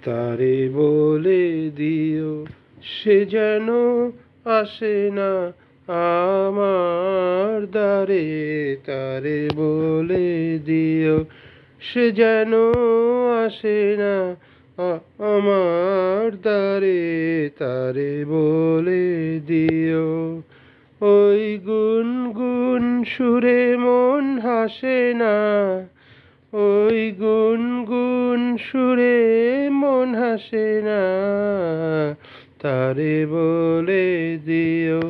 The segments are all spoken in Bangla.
তারে বলে দিও সে যেন আসে না আমার দ্বারে। তারে বলে দিও সে যেন আসে না আমার দ্বারে। তারে বলে দিও ওই গুনগুন সুরে মন হাসে না, ওই গুনগুন সুরে মন হাসে না। তারে বলে দিও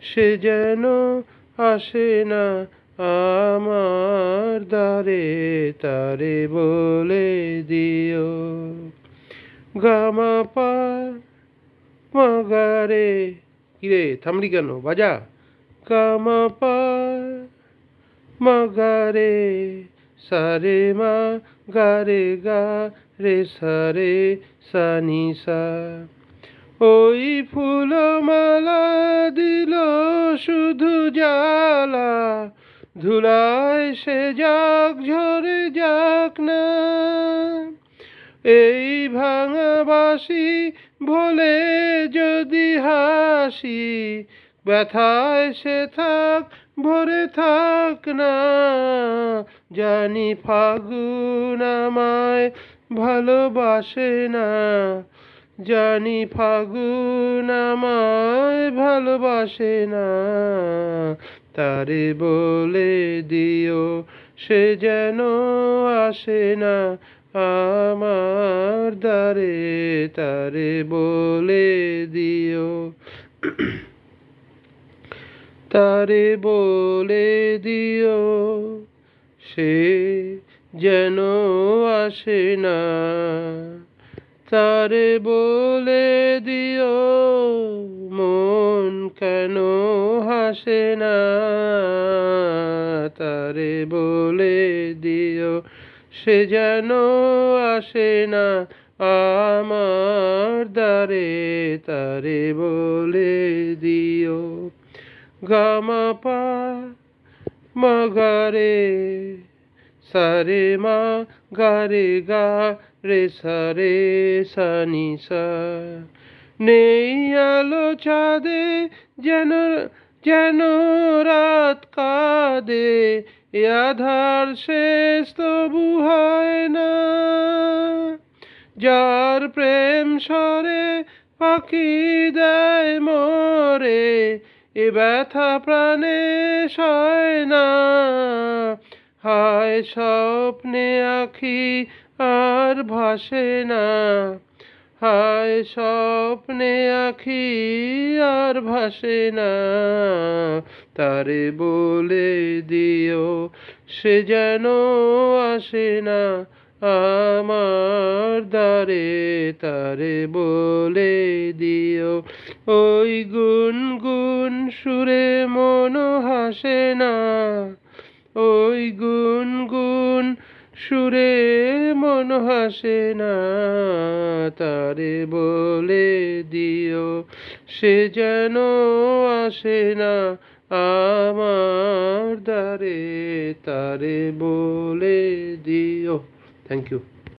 সে যেন আসে না আমার দ্বারে। তারে বলে দিও গামা পা মাগারে। কিরে থামলি কেন, বাজা। গামা পা মাগারে সারে মা গারে গা রে সারে সানি সা। ওই ফুলমালা দিল শুধু জ্বালা, ধুলায় সে যাক ঝরে যাক না। এই ভাঙা বাঁশি ভোলে যদি হাসি, ব্যথায় সে থাক ভরে থাক না। জানি ফাগুন আমায় ভালোবাসে না, জানি ফাগুন আমায় ভালোবাসে না। তারে বলে দিও সে যেন আসে না আমার দ্বারে। তারে বলে দিও তারে বলে দিও সে যেন আসে না। তারে বলে দিও মন কেন হাসে না। তারে বলে দিও সে যেন আসে না আমার দ্বারে। তারে বলে দিও গামা পা মাগারে সারে মা গারে গা রে সারে সানি সা। নেই আলো চাঁদে যেন যেন রাত কাঁদে, এ আধার শেষ তবু হয় না। যার প্রেম স্বরে পাখি দেয় মরে, এ ব্যথা প্রাণে সয় না। হায় স্বপ্নে আঁখি আর ভাসে না, হায় স্বপ্নে আঁখি আর ভাসে না। তারে বলে দিও সে যেন আসে না আমার দ্বারে। তারে বলে দিও ওই গুনগুন সুরে মন হাসে না, ওই গুনগুন সুরে মন হাসে না। তারে বলে দিও সে যেন আসে না আমার দ্বারে। তারে বলে দিও। Thank you.